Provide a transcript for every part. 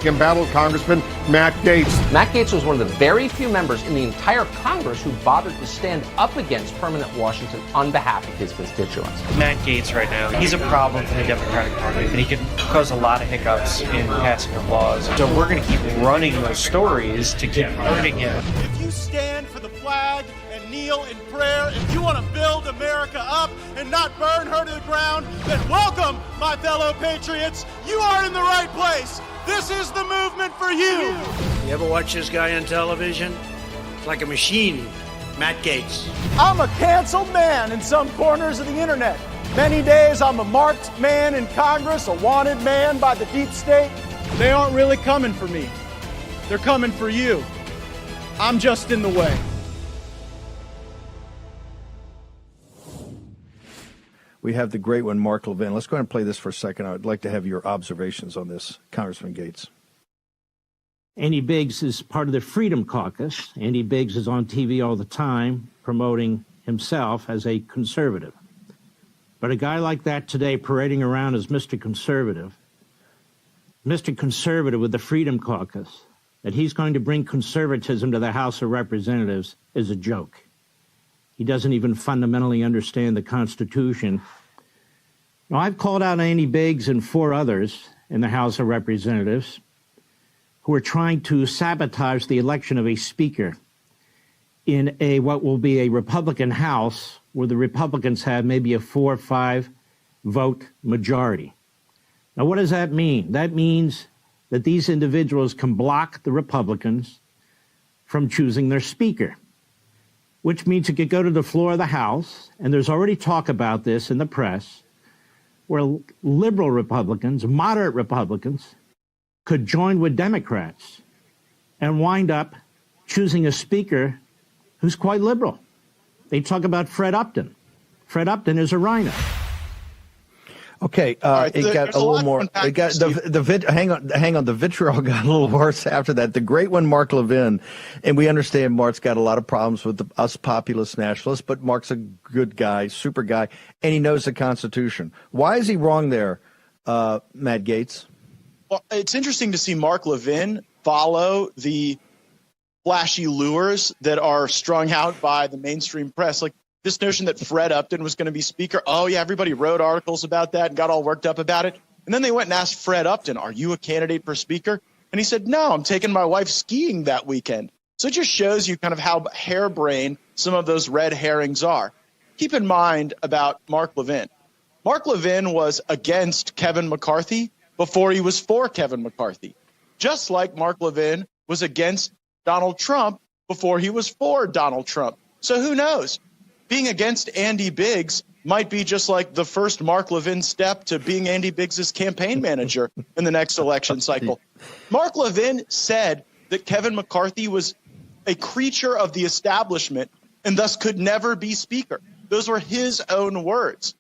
embattled Congressman Matt Gaetz. Matt Gaetz was one of the very few members in the entire Congress who bothered to stand up against permanent Washington on behalf of his constituents. Matt Gaetz right now, he's a problem for the Democratic Party, and he can cause a lot of hiccups in passing of laws. So we're going to keep running those stories to keep hurting him. If you stand for the flag and kneel in prayer, if you want to build America up and not burn her to the ground, then welcome, my fellow patriots. You are in the right place. This is the movement for you. You ever watch this guy on television? It's like a machine. Matt Gaetz. I'm a canceled man in some corners of the internet. Many days I'm a marked man in Congress, a wanted man by the deep state. They aren't really coming for me. They're coming for you. I'm just in the way. We have the great one, Mark Levin. Let's go ahead and play this for a second. I'd like to have your observations on this, Congressman Gaetz. Andy Biggs is part of the Freedom Caucus. Andy Biggs is on TV all the time promoting himself as a conservative. But a guy like that today parading around as Mr. Conservative with the Freedom Caucus, that he's going to bring conservatism to the House of Representatives is a joke. He doesn't even fundamentally understand the Constitution. Now, I've called out Andy Biggs and 4 others in the House of Representatives who are trying to sabotage the election of a speaker in what will be a Republican House where the Republicans have maybe a 4 or 5 vote majority. Now, what does that mean? That means that these individuals can block the Republicans from choosing their speaker, which means it could go to the floor of the House, and there's already talk about this in the press, where liberal Republicans, moderate Republicans, could join with Democrats and wind up choosing a speaker who's quite liberal. They talk about Fred Upton. Fred Upton is a rhino. Okay, it got a little more. It got hang on. The vitriol got a little worse after that. The great one, Mark Levin, and we understand Mark's got a lot of problems with us populist nationalists, but Mark's a good guy, super guy, and he knows the Constitution. Why is he wrong there, Matt Gaetz? Well, it's interesting to see Mark Levin follow the flashy lures that are strung out by the mainstream press, like this notion that Fred Upton was going to be speaker. Oh, yeah, everybody wrote articles about that and got all worked up about it. And then they went and asked Fred Upton, are you a candidate for speaker? And he said, no, I'm taking my wife skiing that weekend. So it just shows you kind of how harebrained some of those red herrings are. Keep in mind about Mark Levin. Mark Levin was against Kevin McCarthy before he was for Kevin McCarthy, just like Mark Levin was against Donald Trump before he was for Donald Trump. So who knows? Being against Andy Biggs might be just like the first Mark Levin step to being Andy Biggs' campaign manager in the next election cycle. Mark Levin said that Kevin McCarthy was a creature of the establishment and thus could never be speaker. Those were his own words.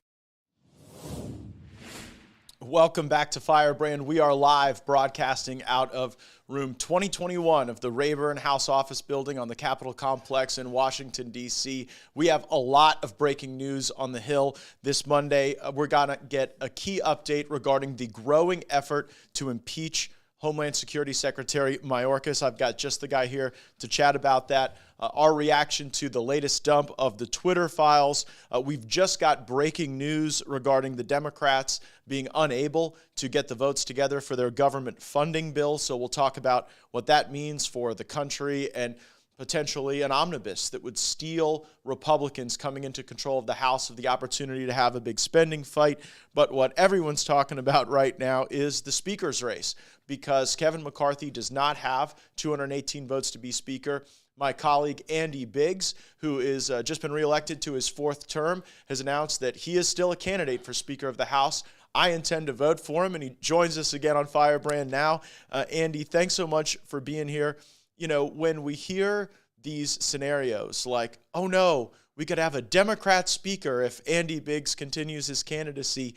Welcome back to Firebrand. We are live broadcasting out of room 2021 of the Rayburn House Office Building on the Capitol Complex in Washington, D.C. We have a lot of breaking news on the Hill this Monday. We're going to get a key update regarding the growing effort to impeach Homeland Security Secretary Mayorkas. I've got just the guy here to chat about that. Our reaction to the latest dump of the Twitter files. We've just got breaking news regarding the Democrats being unable to get the votes together for their government funding bill. So we'll talk about what that means for the country and potentially an omnibus that would steal Republicans coming into control of the House of the opportunity to have a big spending fight. But what everyone's talking about right now is the speaker's race, because Kevin McCarthy does not have 218 votes to be speaker. My colleague Andy Biggs, who is just been reelected to his 4th term, has announced that he is still a candidate for Speaker of the House. I intend to vote for him, and he joins us again on Firebrand now. Andy, thanks so much for being here. You know, when we hear these scenarios like, oh no, we could have a Democrat speaker if Andy Biggs continues his candidacy,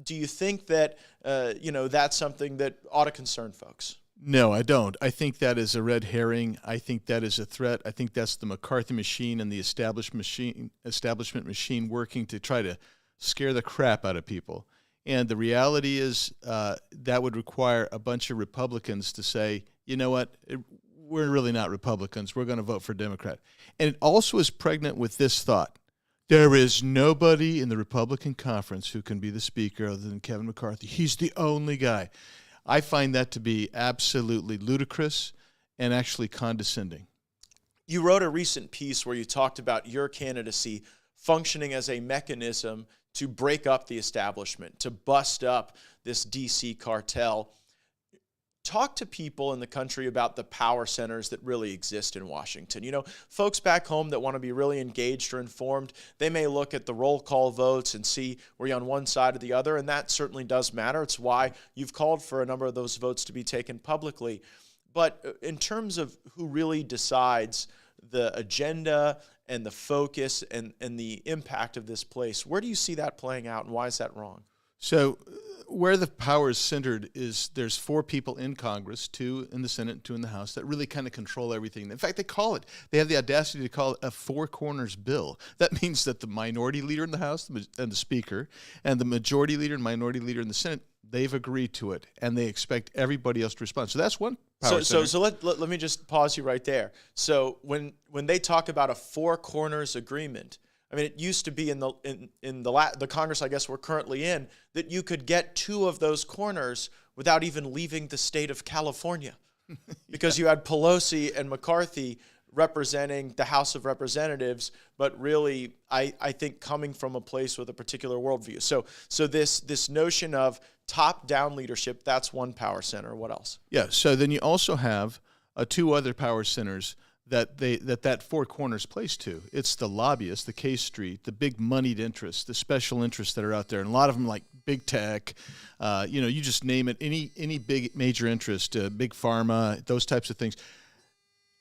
do you think that, that's something that ought to concern folks? No, I don't. I think that is a red herring. I think that is a threat. I think that's the McCarthy machine and the establishment machine working to try to scare the crap out of people. And the reality is that would require a bunch of Republicans to say, you know what, we're really not Republicans. We're going to vote for Democrat. And it also is pregnant with this thought. There is nobody in the Republican conference who can be the speaker other than Kevin McCarthy. He's the only guy. I find that to be absolutely ludicrous and actually condescending. You wrote a recent piece where you talked about your candidacy functioning as a mechanism to break up the establishment, to bust up this D.C. cartel. Talk to people in the country about the power centers that really exist in Washington. You know, folks back home that want to be really engaged or informed, they may look at the roll call votes and see were you on one side or the other, and that certainly does matter. It's why you've called for a number of those votes to be taken publicly. But in terms of who really decides the agenda and the focus and the impact of this place, where do you see that playing out, and why is that wrong? So where the power is centered is there's 4 people in Congress, 2 in the Senate, 2 in the House, that really kind of control everything. In fact, they have the audacity to call it a 4 corners bill. That means that the minority leader in the House and the Speaker and the majority leader and minority leader in the Senate, they've agreed to it, and they expect everybody else to respond. So that's one power center. So let me just pause you right there. So when they talk about a 4 corners agreement, I mean, it used to be in the Congress, I guess we're currently in, that you could get 2 of those corners without even leaving the state of California, because you had Pelosi and McCarthy representing the House of Representatives, but really, I think coming from a place with a particular worldview. So this notion of top-down leadership, that's one power center. What else? Yeah. So then you also have 2 other power centers that 4 corners plays to. It's the lobbyists, the K Street, the big moneyed interests, the special interests that are out there, and a lot of them like big tech. You just name it. Any big major interest, big pharma, those types of things.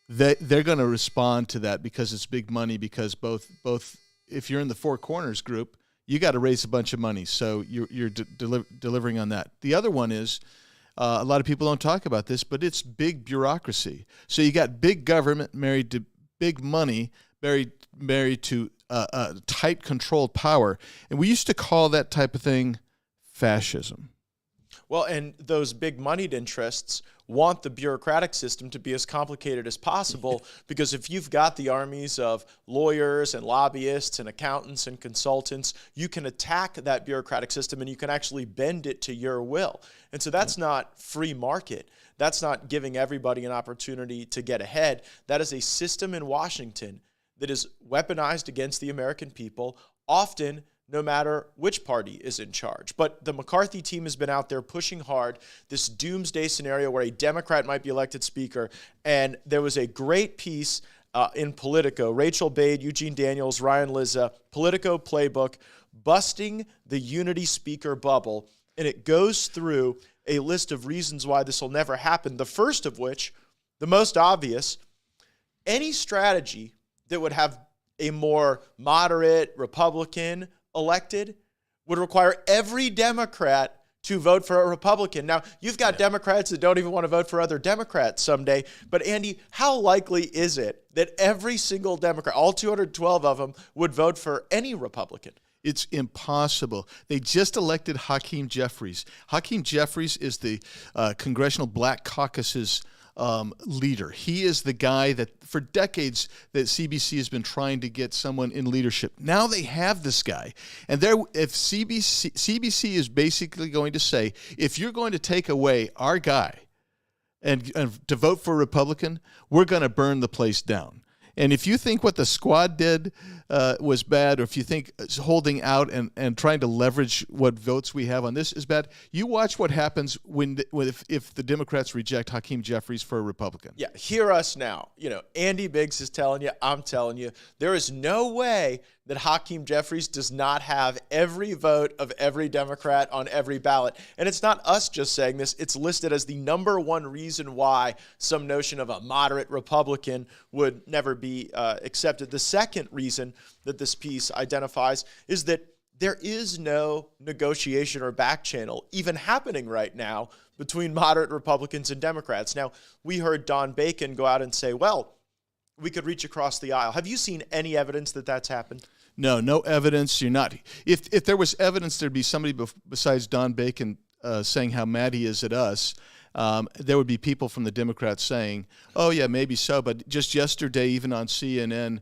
They're going to respond to that because it's big money. Because both if you're in the 4 corners group, you got to raise a bunch of money, so you're delivering on that. The other one is. A lot of people don't talk about this, but it's big bureaucracy. So you got big government married to big money, married to tight controlled power. And we used to call that type of thing fascism. Well, and those big moneyed interests want the bureaucratic system to be as complicated as possible, because if you've got the armies of lawyers and lobbyists and accountants and consultants, you can attack that bureaucratic system and you can actually bend it to your will. And so that's not free market. That's not giving everybody an opportunity to get ahead. That is a system in Washington that is weaponized against the American people, often no matter which party is in charge. But the McCarthy team has been out there pushing hard this doomsday scenario where a Democrat might be elected speaker. And there was a great piece in Politico, Rachel Bade, Eugene Daniels, Ryan Lizza, Politico Playbook, busting the unity speaker bubble. And it goes through a list of reasons why this will never happen. The first of which, the most obvious, any strategy that would have a more moderate Republican elected would require every Democrat to vote for a Republican. Now, you've got Democrats that don't even want to vote for other Democrats someday. But Andy, how likely is it that every single Democrat, all 212 of them, would vote for any Republican? It's impossible. They just elected Hakeem Jeffries. Hakeem Jeffries is the Congressional Black Caucus's leader. He is the guy that for decades that CBC has been trying to get someone in leadership. Now they have this guy. And if CBC is basically going to say, if you're going to take away our guy and to vote for a Republican, we're going to burn the place down. And if you think what the squad did was bad, or if you think holding out and trying to leverage what votes we have on this is bad, you watch what happens if the Democrats reject Hakeem Jeffries for a Republican. Yeah, hear us now. Andy Biggs is telling you, I'm telling you, there is no way that Hakeem Jeffries does not have every vote of every Democrat on every ballot. And it's not us just saying this. It's listed as the number one reason why some notion of a moderate Republican would never be accepted. The second reason that this piece identifies is that there is no negotiation or back channel even happening right now between moderate Republicans and Democrats. Now, we heard Don Bacon go out and say, well, we could reach across the aisle. Have you seen any evidence that that's happened? No evidence. You're not. If there was evidence, there'd be somebody besides Don Bacon saying how mad he is at us. There would be people from the Democrats saying, "Oh yeah, maybe so." But just yesterday, even on CNN,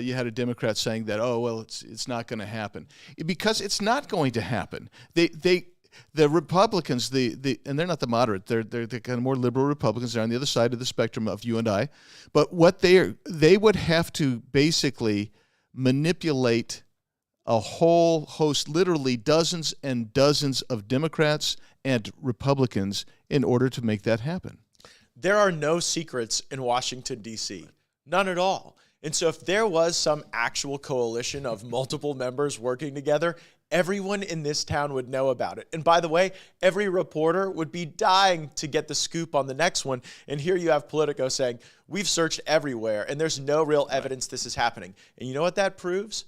you had a Democrat saying that, "Oh well, it's not going to happen," because it's not going to happen. The Republicans, and they're not the moderate. They're the kind of more liberal Republicans. They're on the other side of the spectrum of you and I. But what they would have to basically manipulate a whole host, literally dozens and dozens of Democrats and Republicans in order to make that happen. There are no secrets in Washington, D.C., none at all. And so if there was some actual coalition of multiple members working together, everyone in this town would know about it. And by the way, every reporter would be dying to get the scoop on the next one. And here you have Politico saying, we've searched everywhere and there's no real evidence this is happening. And you know what that proves?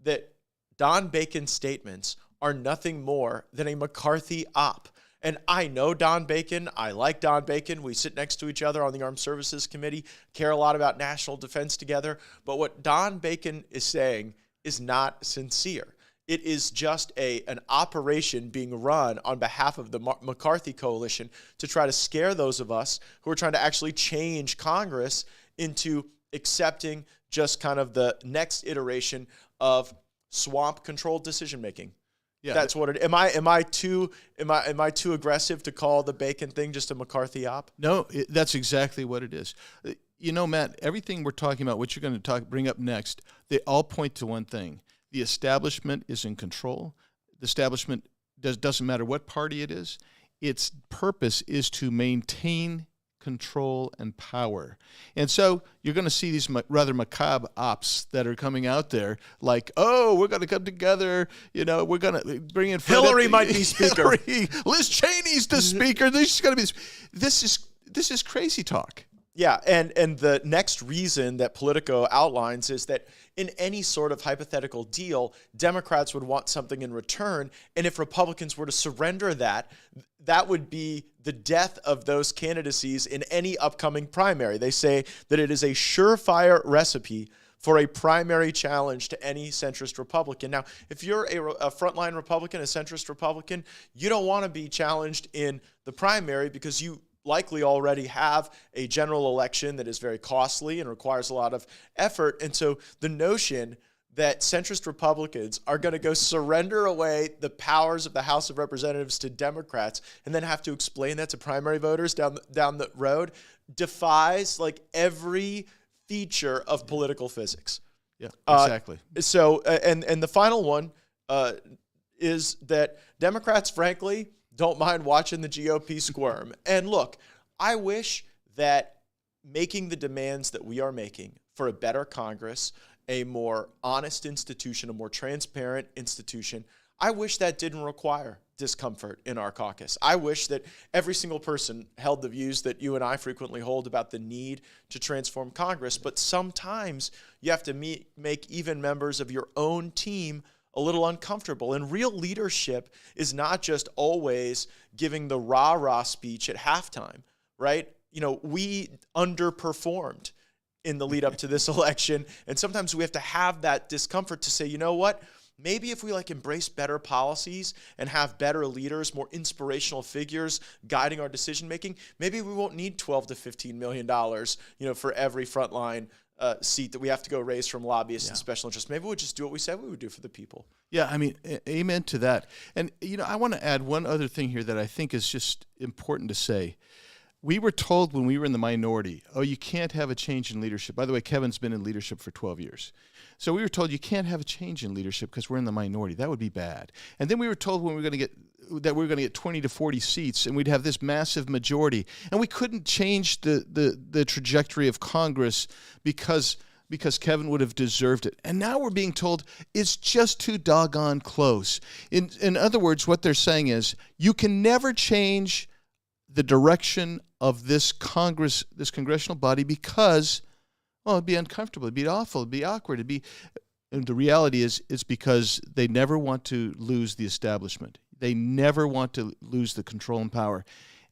That Don Bacon's statements are nothing more than a McCarthy op. And I know Don Bacon. I like Don Bacon. We sit next to each other on the Armed Services Committee, care a lot about national defense together. But what Don Bacon is saying is not sincere. It is just an operation being run on behalf of the McCarthy coalition to try to scare those of us who are trying to actually change Congress into accepting just kind of the next iteration of swamp-controlled decision-making. Yeah, that's what it. Am I too aggressive to call the Bacon thing just a McCarthy op? No, that's exactly what it is. You know, Matt, everything we're talking about, what you're going to bring up next, they all point to one thing: the establishment is in control. The establishment doesn't matter what party it is. Its purpose is to maintain control and power. And so you're going to see these rather macabre ops that are coming out there like, oh, we're going to come together, we're going to bring in Hillary might be speaker. Liz Cheney's the speaker. This is crazy talk. Yeah, and the next reason that Politico outlines is that in any sort of hypothetical deal, Democrats would want something in return, and if Republicans were to surrender that, that would be the death of those candidacies in any upcoming primary. They say that it is a surefire recipe for a primary challenge to any centrist Republican. Now, if you're a frontline Republican, a centrist Republican, you don't want to be challenged in the primary because you likely already have a general election that is very costly and requires a lot of effort. And so the notion that centrist Republicans are going to go surrender away the powers of the House of Representatives to Democrats and then have to explain that to primary voters down the road defies like every feature of political physics. Yeah, exactly. So, and the final one is that Democrats, frankly, don't mind watching the GOP squirm. And look, I wish that making the demands that we are making for a better Congress, a more honest institution, a more transparent institution, I wish that didn't require discomfort in our caucus. I wish that every single person held the views that you and I frequently hold about the need to transform Congress, but sometimes you have to make even members of your own team a little uncomfortable. And real leadership is not just always giving the rah-rah speech at halftime, right? We underperformed in the lead up to this election. And sometimes we have to have that discomfort to say, you know what? Maybe if we embrace better policies and have better leaders, more inspirational figures guiding our decision making, maybe we won't need $12 to $15 million, for every frontline seat that we have to go raise from lobbyists and special interests. Maybe we'll just do what we said we would do for the people. Yeah, I mean, amen to that. And, I want to add one other thing here that I think is just important to say. We were told when we were in the minority, you can't have a change in leadership. By the way, Kevin's been in leadership for 12 years. So we were told you can't have a change in leadership because we're in the minority. That would be bad. And then we were told when we were going to get 20 to 40 seats and we'd have this massive majority. And we couldn't change the trajectory of Congress because Kevin would have deserved it. And now we're being told it's just too doggone close. In other words, what they're saying is you can never change the direction of this Congress, this congressional body because, it'd be uncomfortable, it'd be awful, it'd be awkward, and the reality is it's because they never want to lose the establishment. They never want to lose the control and power.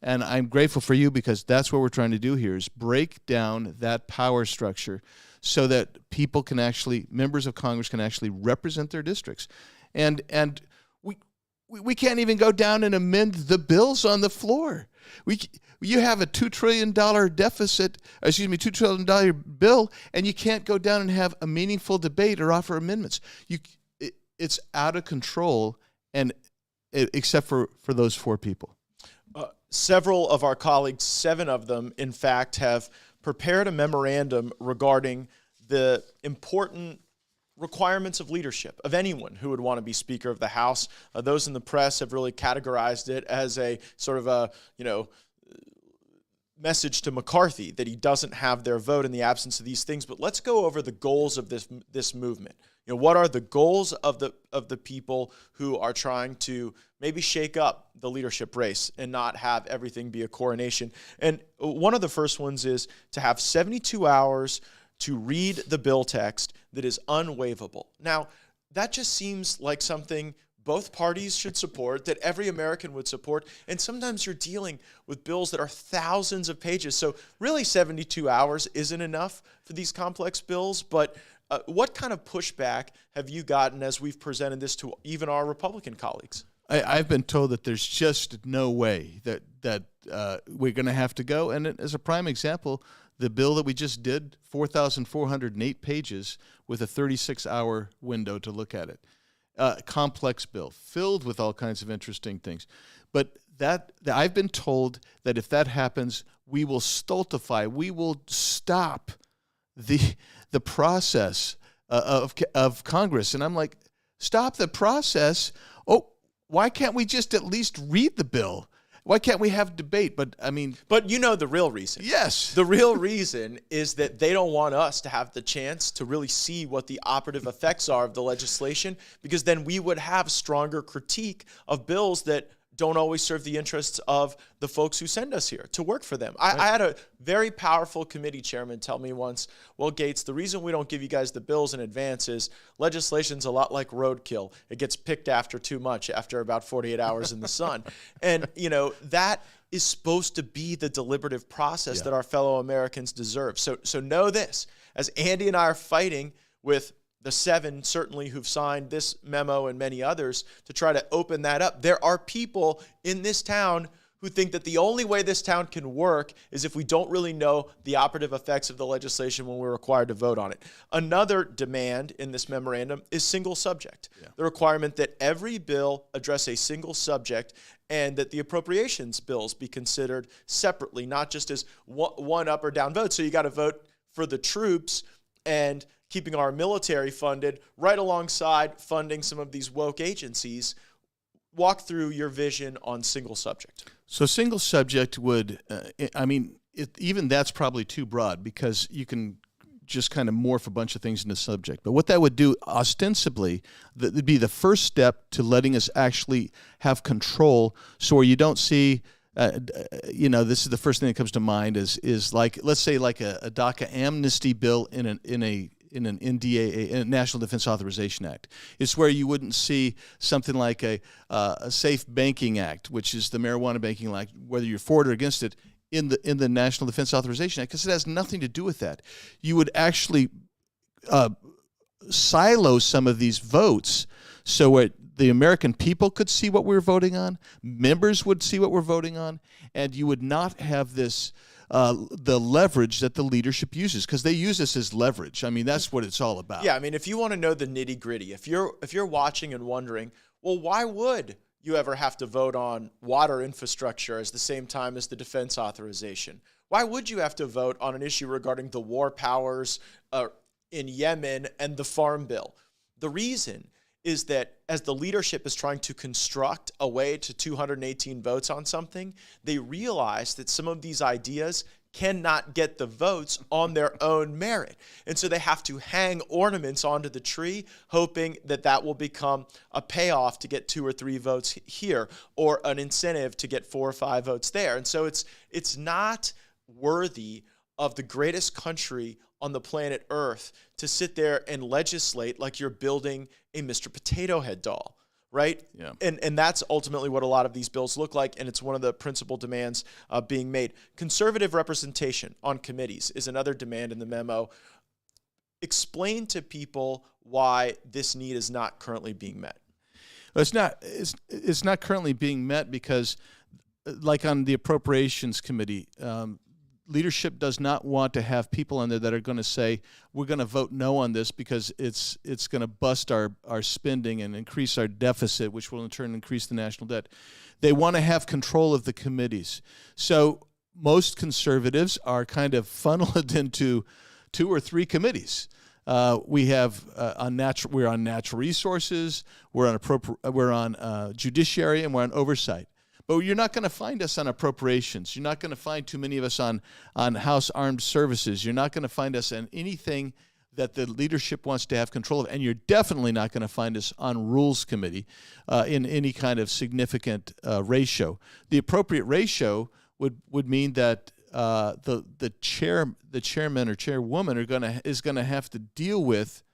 And I'm grateful for you, because that's what we're trying to do here, is break down that power structure so that people can actually, members of Congress can actually represent their districts. And we can't even go down and amend the bills on the floor. You have a $2 trillion deficit, $2 trillion bill, and you can't go down and have a meaningful debate or offer amendments. It's out of control, and except for those four people. Several of our colleagues, 7 of them, in fact, have prepared a memorandum regarding the important requirements of leadership of anyone who would want to be Speaker of the House. Those in the press have really categorized it as a sort of a, message to McCarthy that he doesn't have their vote in the absence of these things. But let's go over the goals of this movement. What are the goals of the people who are trying to maybe shake up the leadership race and not have everything be a coronation? And one of the first ones is to have 72 hours to read the bill text that is unwaivable. Now, that just seems like something both parties should support, that every American would support. And sometimes you're dealing with bills that are thousands of pages. So really 72 hours isn't enough for these complex bills. But what kind of pushback have you gotten as we've presented this to even our Republican colleagues? I've been told that there's just no way that we're going to have to go. And as a prime example, the bill that we just did, 4,408 pages with a 36-hour window to look at it. Complex bill filled with all kinds of interesting things. But I've been told that if that happens, we will stultify, we will stop the process of Congress. And I'm like, stop the process? Oh, why can't we just at least read the bill? Why can't we have debate? But you know the real reason. Yes. The real reason is that they don't want us to have the chance to really see what the operative effects are of the legislation, because then we would have stronger critique of bills that don't always serve the interests of the folks who send us here to work for them. I had a very powerful committee chairman tell me once, well, Gaetz, the reason we don't give you guys the bills in advance is legislation's a lot like roadkill. It gets picked after too much, after about 48 hours in the sun. And, that is supposed to be the deliberative process that our fellow Americans deserve. So know this, as Andy and I are fighting with the 7 certainly who've signed this memo and many others to try to open that up, there are people in this town who think that the only way this town can work is if we don't really know the operative effects of the legislation when we're required to vote on it. Another demand in this memorandum is single subject. The requirement that every bill address a single subject and that the appropriations bills be considered separately, not just as one up or down vote. So you got to vote for the troops and keeping our military funded right alongside funding some of these woke agencies. Walk through your vision on single subject. So single subject would, even that's probably too broad, because you can just kind of morph a bunch of things into subject. But what that would do ostensibly, that would be the first step to letting us actually have control, so where you don't see, this is the first thing that comes to mind is like, let's say like a DACA amnesty bill in an NDAA, a National Defense Authorization Act. It's where you wouldn't see something like a Safe Banking Act, which is the marijuana banking act, whether you're for it or against it, in the National Defense Authorization Act, because it has nothing to do with that. You would actually silo some of these votes so the American people could see what we're voting on, members would see what we're voting on, and you would not have this the leverage that the leadership uses, because they use this as leverage. That's what it's all about. Yeah, if you want to know the nitty gritty, if you're watching and wondering, well, why would you ever have to vote on water infrastructure at the same time as the defense authorization? Why would you have to vote on an issue regarding the war powers in Yemen and the Farm Bill? The reason is that as the leadership is trying to construct a way to 218 votes on something, they realize that some of these ideas cannot get the votes on their own merit. And so they have to hang ornaments onto the tree, hoping that that will become a payoff to get 2 or 3 votes here, or an incentive to get 4 or 5 votes there. And so it's not worthy of the greatest country on the planet Earth to sit there and legislate like you're building a Mr. Potato Head doll, right? Yeah. And that's ultimately what a lot of these bills look like, and it's one of the principal demands being made. Conservative representation on committees is another demand in the memo. Explain to people why this need is not currently being met. Well, it's not currently being met because, like on the Appropriations Committee, leadership does not want to have people on there that are going to say, we're going to vote no on this because it's going to bust our spending and increase our deficit, which will in turn increase the national debt. They want to have control of the committees. So most conservatives are kind of funneled into 2 or 3 committees. We have we're on natural resources, we're on judiciary, and we're on oversight. But you're not going to find us on appropriations. You're not going to find too many of us on House Armed Services. You're not going to find us on anything that the leadership wants to have control of. And you're definitely not going to find us on Rules Committee in any kind of significant ratio. The appropriate ratio would mean that the chairman or chairwoman is going to have to deal with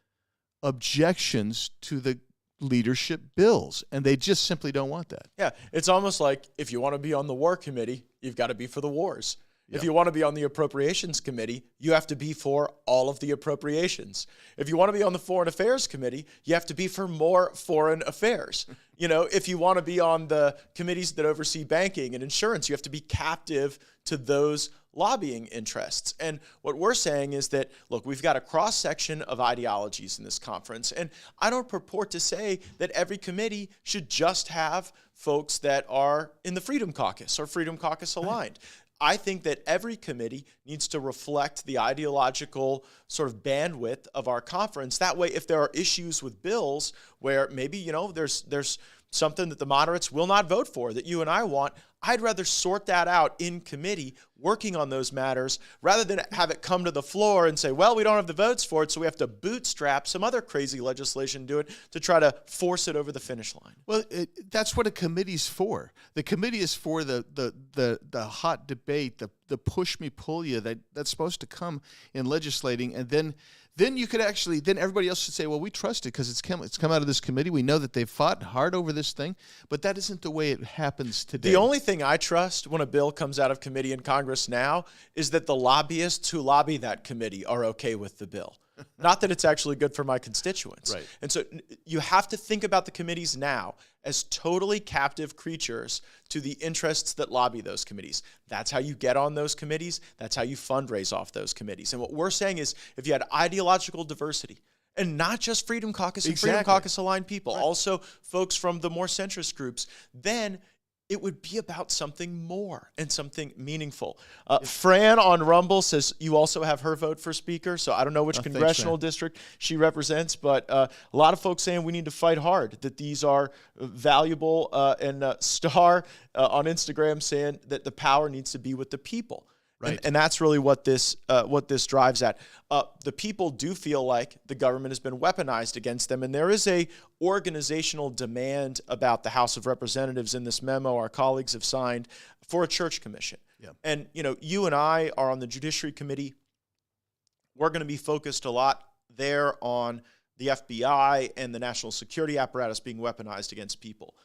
objections to the leadership bills, and they just simply don't want that. Yeah, it's almost like if you want to be on the War Committee, you've got to be for the wars. Yep. If you want to be on the Appropriations Committee, you have to be for all of the appropriations. If you want to be on the Foreign Affairs Committee, you have to be for more foreign affairs. If you want to be on the committees that oversee banking and insurance, you have to be captive to those lobbying interests. And what we're saying is that, look, we've got a cross-section of ideologies in this conference, and I don't purport to say that every committee should just have folks that are in the Freedom Caucus or Freedom Caucus aligned. I think that every committee needs to reflect the ideological sort of bandwidth of our conference. That way, if there are issues with bills where maybe, there's something that the moderates will not vote for that you and I want, I'd rather sort that out in committee, working on those matters, rather than have it come to the floor and say, well, we don't have the votes for it, so we have to bootstrap some other crazy legislation to do it to try to force it over the finish line. Well, that's what a committee's for. The committee is for the hot debate, the push me, pull you that's supposed to come in legislating, and then you could actually, then everybody else should say, well, we trust it because it's come out of this committee. We know that they've fought hard over this thing, but that isn't the way it happens today. The only thing I trust when a bill comes out of committee in Congress now is that the lobbyists who lobby that committee are okay with the bill. Not that it's actually good for my constituents. Right. And so you have to think about the committees now as totally captive creatures to the interests that lobby those committees. That's how you get on those committees. That's how you fundraise off those committees. And what we're saying is if you had ideological diversity, and not just Freedom Caucus and Freedom Caucus aligned people, also folks from the more centrist groups, then it would be about something more and something meaningful. Fran on Rumble says you also have her vote for Speaker, so I don't know which congressional district she represents, but a lot of folks saying we need to fight hard, that these are valuable, and Star on Instagram saying that the power needs to be with the people. Right. And that's really what this drives at. The people do feel like the government has been weaponized against them, and there is a organizational demand about the House of Representatives in this memo our colleagues have signed for a church commission. Yeah. And you and I are on the Judiciary Committee. We're going to be focused a lot there on the FBI and the national security apparatus being weaponized against people.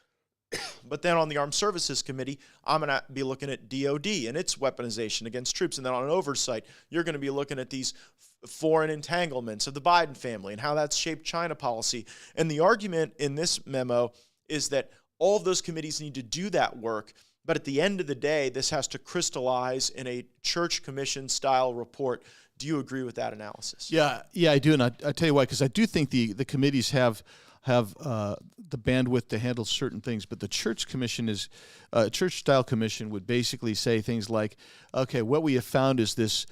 But then on the Armed Services Committee, I'm going to be looking at DOD and its weaponization against troops. And then on oversight, you're going to be looking at these foreign entanglements of the Biden family and how that's shaped China policy. And the argument in this memo is that all of those committees need to do that work. But at the end of the day, this has to crystallize in a church commission style report. Do you agree with that analysis? Yeah, I do. And I tell you why, because I do think the committees have the bandwidth to handle certain things, but the church commission is church style commission would basically say things like, okay, what we have found is this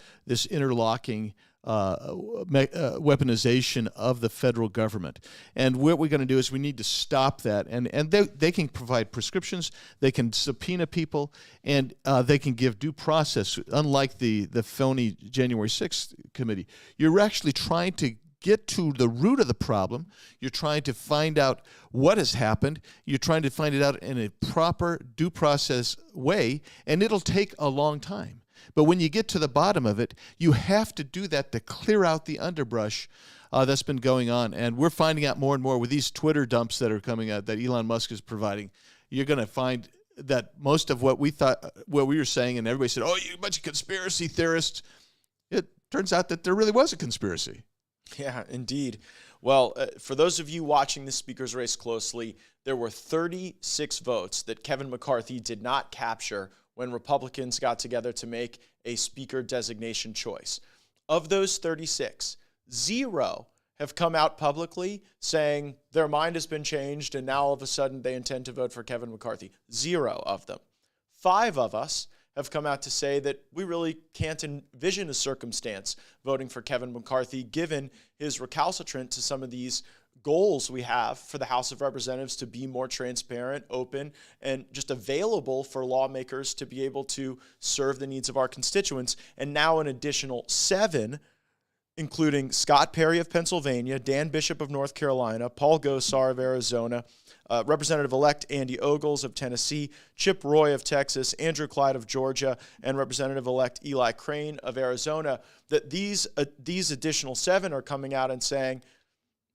interlocking weaponization of the federal government, and what we're going to do is we need to stop that, and they can provide prescriptions, they can subpoena people, and they can give due process. Unlike the phony January 6th committee, you're actually trying to get to the root of the problem. You're trying to find out what has happened. You're trying to find it out in a proper due process way, and it'll take a long time. But when you get to the bottom of it, you have to do that to clear out the underbrush that's been going on. And we're finding out more and more with these Twitter dumps that are coming out that Elon Musk is providing. You're going to find that most of what we were saying, and everybody said, oh, you bunch of conspiracy theorists, it turns out that there really was a conspiracy. Yeah, indeed. Well, for those of you watching the speaker's race closely, there were 36 votes that Kevin McCarthy did not capture when Republicans got together to make a speaker designation choice. Of those 36, 0 have come out publicly saying their mind has been changed and now all of a sudden they intend to vote for Kevin McCarthy. 0 of them. 5 of us have come out to say that we really can't envision a circumstance voting for Kevin McCarthy given his recalcitrant to some of these goals we have for the House of Representatives to be more transparent, open, and just available for lawmakers to be able to serve the needs of our constituents. And now an additional 7, including Scott Perry of Pennsylvania, Dan Bishop of North Carolina, Paul Gosar of Arizona, Representative-elect Andy Ogles of Tennessee, Chip Roy of Texas, Andrew Clyde of Georgia, and Representative-elect Eli Crane of Arizona, that these additional 7 are coming out and saying,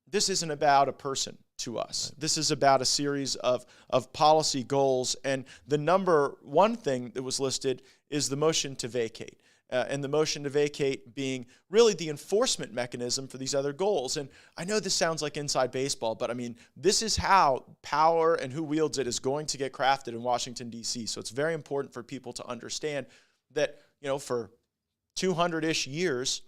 this isn't about a person to us. This is about a series of policy goals. And the number one thing that was listed is the motion to vacate. And the motion to vacate being really the enforcement mechanism for these other goals. And I know this sounds like inside baseball, but I mean, this is how power and who wields it is going to get crafted in Washington, D.C. So it's very important for people to understand that, you know, for 200-ish years,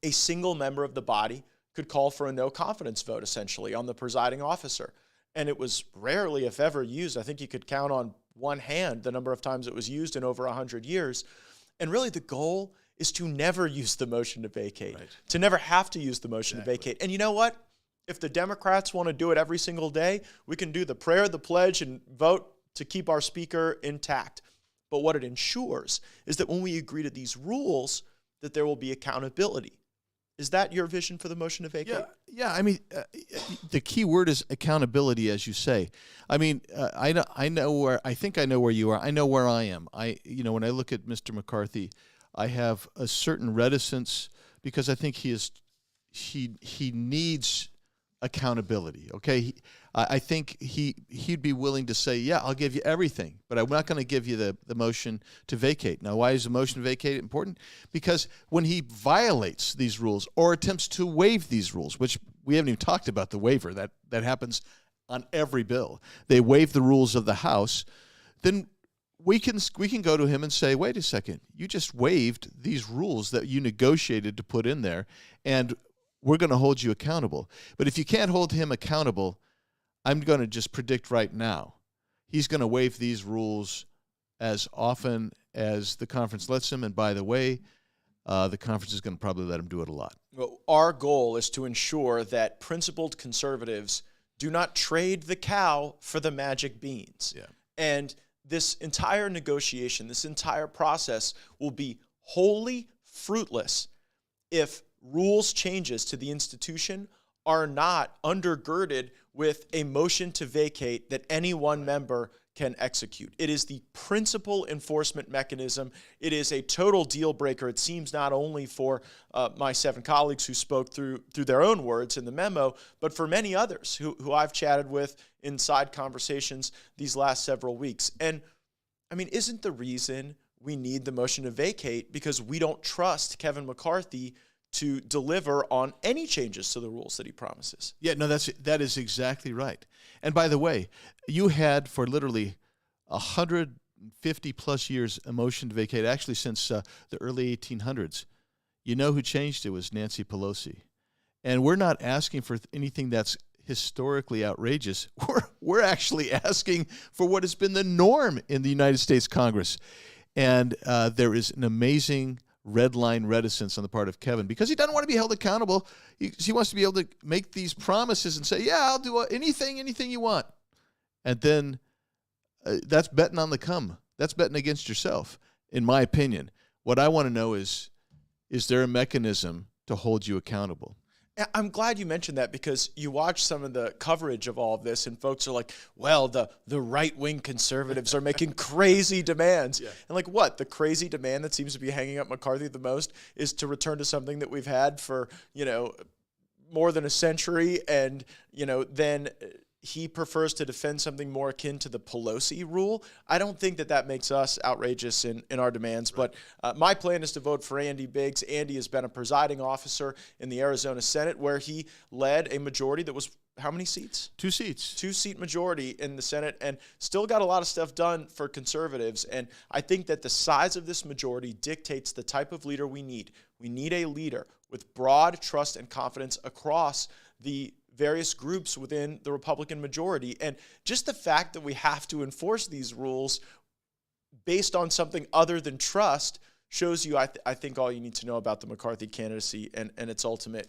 a single member of the body could call for a no confidence vote, essentially, on the presiding officer. And it was rarely, if ever, used. I think you could count on one hand the number of times it was used in over 100 years. And really the goal is to never use the motion to vacate, to never have to use the motion to vacate. And you know what? If the Democrats want to do it every single day, we can do the prayer, the pledge, and vote to keep our speaker intact. But what it ensures is that when we agree to these rules, that there will be accountability. Is that your vision for the motion to vacate? Yeah. I mean, the key word is accountability, as you say. I mean, I know where you are. I know where I am. When I look at Mr. McCarthy, I have a certain reticence because I think he needs accountability. Okay, I think he'd be willing to say, yeah, I'll give you everything, but I'm not going to give you the motion to vacate. Now, why is the motion to vacate important? Because when he violates these rules or attempts to waive these rules, which we haven't even talked about the waiver, that happens on every bill. They waive the rules of the House, then we can go to him and say, wait a second, you just waived these rules that you negotiated to put in there, and we're going to hold you accountable. But if you can't hold him accountable, I'm going to just predict right now, he's going to waive these rules as often as the conference lets him. And by the way, the conference is going to probably let him do it a lot. Well, our goal is to ensure that principled conservatives do not trade the cow for the magic beans. Yeah. And this entire negotiation, this entire process will be wholly fruitless if rules changes to the institution are not undergirded with a motion to vacate that any one member can execute. It is the principal enforcement mechanism. It is a total deal breaker, it seems, not only for my 7 colleagues who spoke through their own words in the memo, but for many others who I've chatted with in side conversations these last several weeks. And I mean, isn't the reason we need the motion to vacate because we don't trust Kevin McCarthy to deliver on any changes to the rules that he promises? Yeah, no, that is exactly right. And by the way, you had for literally 150 plus years a motion to vacate, actually since the early 1800s. You know who changed it was Nancy Pelosi. And we're not asking for anything that's historically outrageous. We're actually asking for what has been the norm in the United States Congress. And there is an amazing red line reticence on the part of Kevin because he doesn't want to be held accountable. He wants to be able to make these promises and say, yeah, I'll do anything you want. And then that's betting on the come. That's betting against yourself, in my opinion. What I want to know is there a mechanism to hold you accountable? I'm glad you mentioned that, because you watch some of the coverage of all of this and folks are like, well, the right-wing conservatives are making crazy demands. Yeah. And like, what? The crazy demand that seems to be hanging up McCarthy the most is to return to something that we've had for, more than a century. And, then he prefers to defend something more akin to the Pelosi rule. I don't think that makes us outrageous in our demands, right. But my plan is to vote for Andy Biggs. Andy has been a presiding officer in the Arizona Senate, where he led a majority that was how many seats? 2 seats. 2-seat majority in the Senate, and still got a lot of stuff done for conservatives. And I think that the size of this majority dictates the type of leader we need. We need a leader with broad trust and confidence across the various groups within the Republican majority. And just the fact that we have to enforce these rules based on something other than trust shows you, I think, all you need to know about the McCarthy candidacy and its ultimate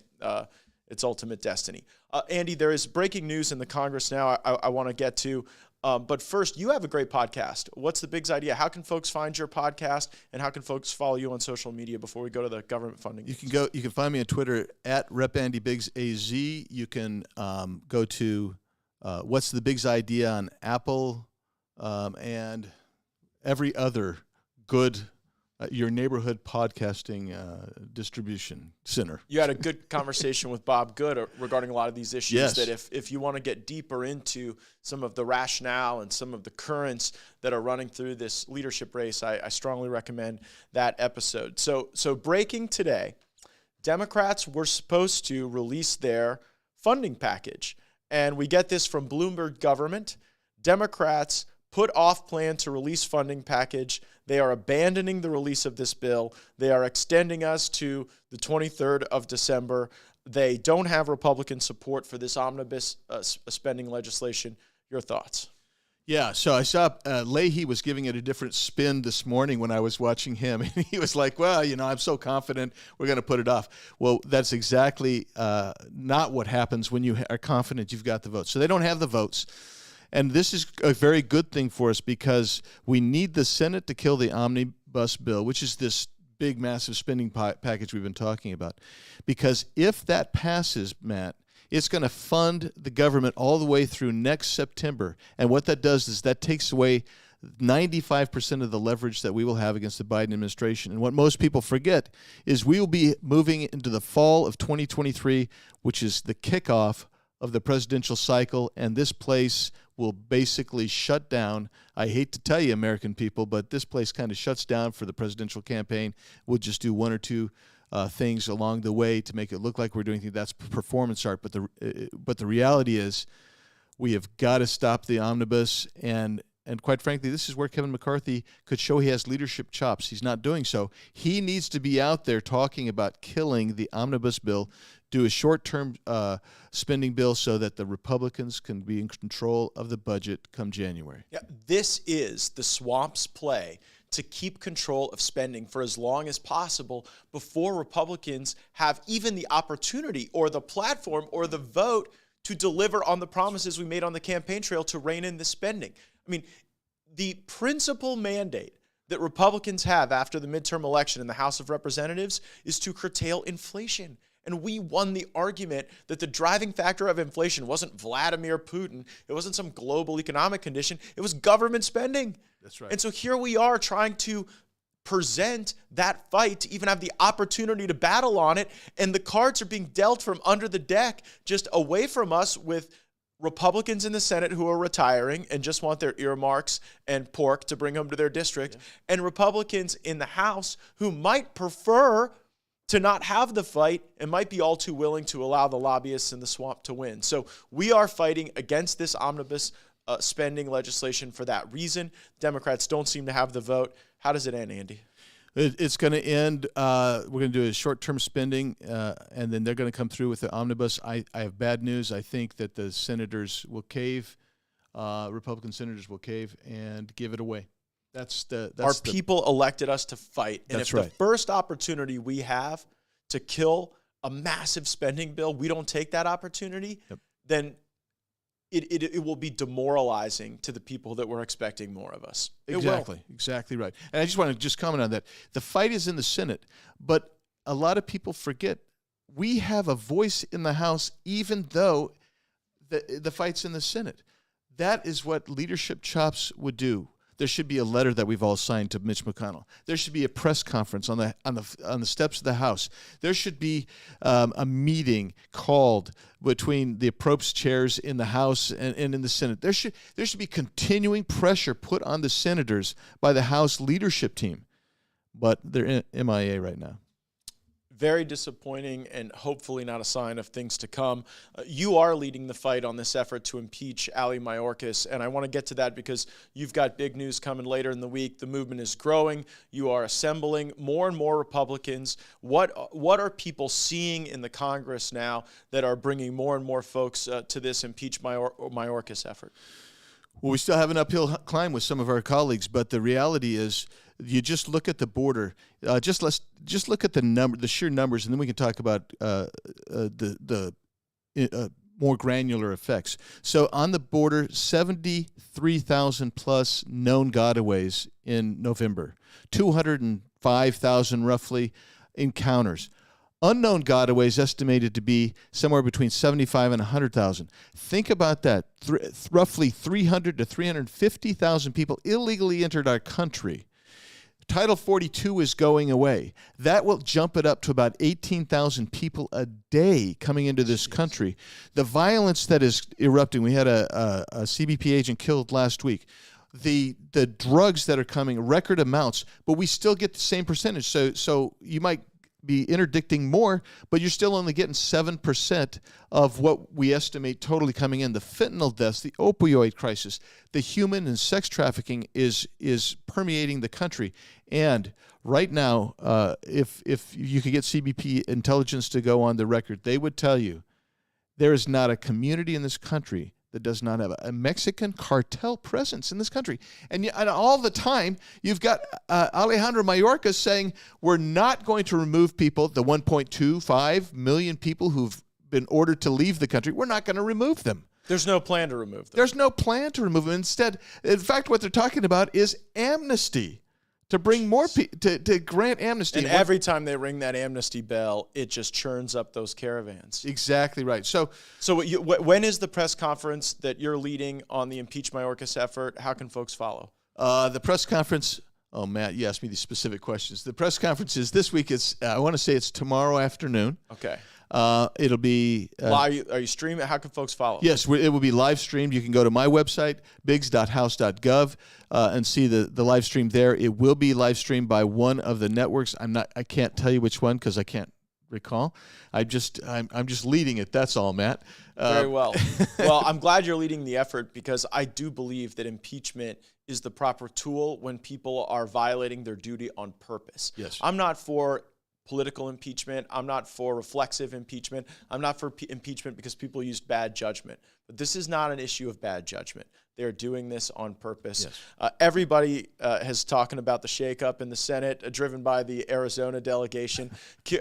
destiny. Andy, there is breaking news in the Congress now I want to get to. But first, you have a great podcast. What's the Biggs idea? How can folks find your podcast, and how can folks follow you on social media before we go to the government funding? You can find me on Twitter at @RepAndyBiggsAZ. You can go to What's the Biggs Idea on Apple and every other good your neighborhood podcasting distribution center. You had a good conversation with Bob Good regarding a lot of these issues. Yes. That if you want to get deeper into some of the rationale and some of the currents that are running through this leadership race, I strongly recommend that episode. So breaking today, Democrats were supposed to release their funding package. And we get this from Bloomberg Government. Democrats put off plan to release funding package. They are abandoning the release of this bill. They are extending us to the 23rd of December. They don't have Republican support for this omnibus spending legislation. Your thoughts? Yeah, so I saw Leahy was giving it a different spin this morning when I was watching him. And he was like, well, I'm so confident we're going to put it off. Well, that's exactly not what happens when you are confident you've got the votes. So they don't have the votes. And this is a very good thing for us because we need the Senate to kill the omnibus bill, which is this big, massive spending package we've been talking about. Because if that passes, Matt, it's going to fund the government all the way through next September. And what that does is that takes away 95% of the leverage that we will have against the Biden administration. And what most people forget is we will be moving into the fall of 2023, which is the kickoff of the presidential cycle, and this place will basically shut down. I hate to tell you, American people, but this place kind of shuts down for the presidential campaign. We'll just do one or two things along the way to make it look like we're doing things. That's performance art. But the reality is we have got to stop the omnibus. And quite frankly, this is where Kevin McCarthy could show he has leadership chops. He's not doing so. He needs to be out there talking about killing the omnibus bill, do a short-term spending bill so that the Republicans can be in control of the budget come January. Yeah, this is the swamp's play to keep control of spending for as long as possible before Republicans have even the opportunity or the platform or the vote to deliver on the promises we made on the campaign trail to rein in the spending. I mean, the principal mandate that Republicans have after the midterm election in the House of Representatives is to curtail inflation. And we won the argument that the driving factor of inflation wasn't Vladimir Putin. It wasn't some global economic condition. It was government spending. That's right. And so here we are trying to present that fight to even have the opportunity to battle on it. And the cards are being dealt from under the deck, just away from us, with Republicans in the Senate who are retiring and just want their earmarks and pork to bring home to their district, and Republicans in the House who might prefer to not have the fight and might be all too willing to allow the lobbyists in the swamp to win. So we are fighting against this omnibus spending legislation for that reason. Democrats don't seem to have the vote. How does it end, Andy? It's going to end. We're going to do a short-term spending, and then they're going to come through with the omnibus. I have bad news. I think that the senators will cave, Republican senators will cave and give it away. Our people elected us to fight, and if the first opportunity we have to kill a massive spending bill, we don't take that opportunity, then it will be demoralizing to the people that were expecting more of us. Exactly right. And I just want to comment on that. The fight is in the Senate, but a lot of people forget we have a voice in the House, even though the fight's in the Senate. That is what leadership chops would do. There should be a letter that we've all signed to Mitch McConnell. There should be a press conference on the steps of the House. There should be a meeting called between the appropriate chairs in the House and in the Senate. There should be continuing pressure put on the senators by the House leadership team, but they're MIA right now. Very disappointing and hopefully not a sign of things to come. You are leading the fight on this effort to impeach Ali Mayorkas, and I want to get to that because you've got big news coming later in the week. The movement is growing. You are assembling more and more Republicans. What are people seeing in the Congress now that are bringing more and more folks to this impeach Mayorkas effort? Well, we still have an uphill climb with some of our colleagues, but the reality is, you just look at the border. Just look at the sheer numbers, and then we can talk about the more granular effects. So on the border, 73,000 plus known gotaways in November, 205,000 roughly encounters. Unknown gotaways estimated to be somewhere between 75 and 100,000. Think about that. Roughly 300 to 350,000 people illegally entered our country. Title 42 is going away. That will jump it up to about 18,000 people a day coming into this country. The violence that is erupting, we had a CBP agent killed last week. The drugs that are coming, record amounts, but we still get the same percentage. So you might be interdicting more, but you're still only getting 7% of what we estimate totally coming in. The fentanyl deaths, the opioid crisis, the human and sex trafficking is permeating the country. And right now, if you could get CBP intelligence to go on the record, they would tell you there is not a community in this country that does not have a Mexican cartel presence in this country. And all the time, you've got Alejandro Mayorkas saying, we're not going to remove people, the 1.25 million people who've been ordered to leave the country. We're not going to remove them. There's no plan to remove them. There's no plan to remove them. Instead, in fact, what they're talking about is amnesty. To bring more people, to grant amnesty. And every time they ring that amnesty bell, it just churns up those caravans. Exactly right. So when is the press conference that you're leading on the Impeach Mayorkas effort? How can folks follow? The press conference, oh, Matt, you asked me these specific questions. The press conference is this week. I want to say it's tomorrow afternoon. Okay. It'll be are you streaming? How can folks follow? Yes, it will be live streamed. You can go to my website, biggs.house.gov, and see the live stream there. It will be live streamed by one of the networks. I can't tell you which one because I can't recall. I'm just leading it. That's all, Matt. Very well. Well, I'm glad you're leading the effort because I do believe that impeachment is the proper tool when people are violating their duty on purpose. Yes. I'm not for political impeachment. I'm not for reflexive impeachment. I'm not for impeachment because people used bad judgment. But this is not an issue of bad judgment. They're doing this on purpose. Yes. Everybody has talking about the shakeup in the Senate, driven by the Arizona delegation.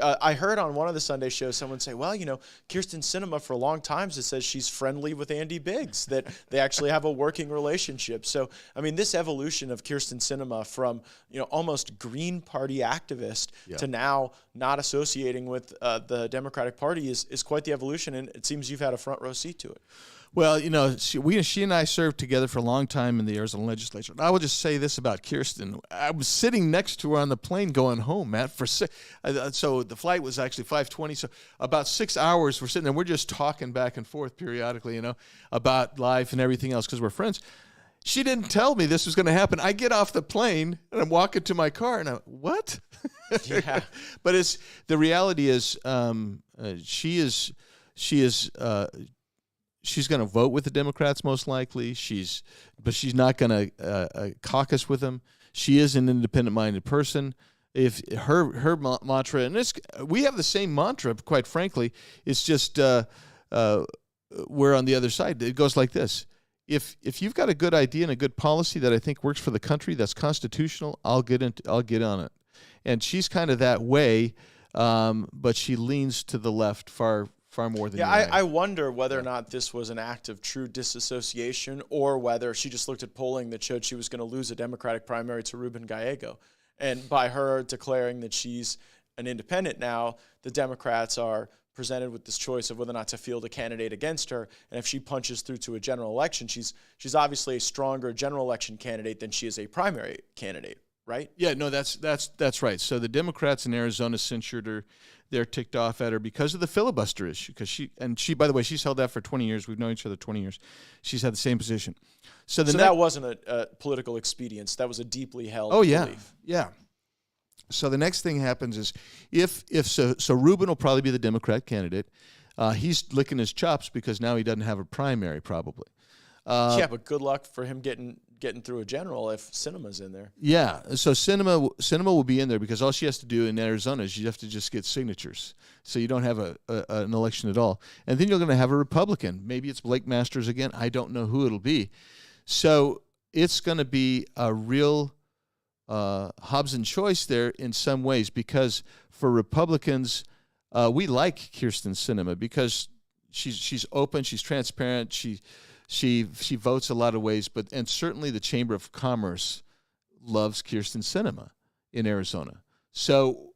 I heard on one of the Sunday shows someone say, well, Kyrsten Sinema for a long time says she's friendly with Andy Biggs, that they actually have a working relationship. So, this evolution of Kyrsten Sinema from, almost Green Party activist to now not associating with the Democratic Party is quite the evolution, and it seems you've had a front row seat to it. Well, she and I served together for a long time in the Arizona legislature. And I will just say this about Kyrsten. I was sitting next to her on the plane going home, Matt, so the flight was actually 5:20. So about 6 hours we're sitting there. We're just talking back and forth periodically, about life and everything else because we're friends. She didn't tell me this was going to happen. I get off the plane and I'm walking to my car and I'm, what? Yeah. But the reality is she's going to vote with the Democrats most likely. But she's not going to caucus with them. She is an independent-minded person. If her mantra, and we have the same mantra, quite frankly. It's just we're on the other side. It goes like this: If you've got a good idea and a good policy that I think works for the country, that's constitutional, I'll get on it. And she's kind of that way, but she leans to the left far more than I wonder whether or not this was an act of true disassociation or whether she just looked at polling that showed she was going to lose a Democratic primary to Ruben Gallego. And by her declaring that she's an independent now, the Democrats are presented with this choice of whether or not to field a candidate against her. And if she punches through to a general election, she's obviously a stronger general election candidate than she is a primary candidate, right? Yeah, no, that's right. So the Democrats in Arizona censured her. They're ticked off at her because of the filibuster issue. Because she, by the way, she's held that for 20 years. We've known each other 20 years. She's had the same position. So that wasn't a political expedience. That was a deeply held belief. Yeah. So the next thing happens is so Rubin will probably be the Democrat candidate. He's licking his chops because now he doesn't have a primary probably. Yeah, but good luck for him getting through a general if Sinema's in there. Yeah, so Sinema will be in there because all she has to do in Arizona is you have to just get signatures. So you don't have an election at all. And then you're going to have a Republican. Maybe it's Blake Masters again. I don't know who it'll be. So it's going to be a real Hobson choice there in some ways because for Republicans, we like Kyrsten Sinema because she's open, she's transparent, she votes a lot of ways, and certainly the Chamber of Commerce loves Kyrsten Sinema in Arizona. So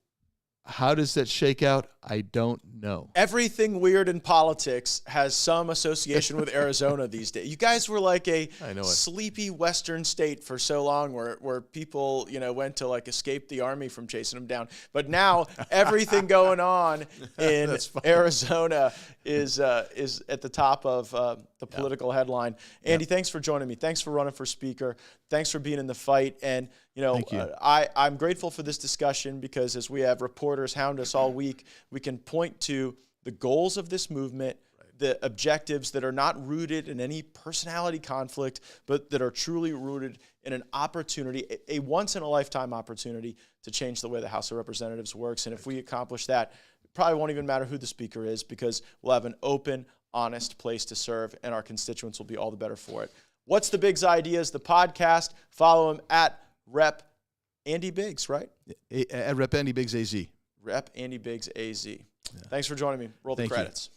how does that shake out? I don't know. Everything weird in politics has some association with Arizona these days. You guys were like a sleepy Western state for so long where people, went to like escape the army from chasing them down. But now everything going on in Arizona is at the top of the political headline. Andy, thanks for joining me. Thanks for running for speaker. Thanks for being in the fight. And, Thank you. I'm grateful for this discussion because as we have reporters hound us all week, we can point to the goals of this movement, the objectives that are not rooted in any personality conflict, but that are truly rooted in an opportunity, a once-in-a-lifetime opportunity to change the way the House of Representatives works. And if we accomplish that, it probably won't even matter who the speaker is because we'll have an open, honest place to serve, and our constituents will be all the better for it. What's the Biggs Ideas, the podcast? Follow him at Rep. Andy Biggs, right? At Rep. Andy Biggs AZ. Rep. Andy Biggs AZ. Yeah. Thanks for joining me. Roll the credits.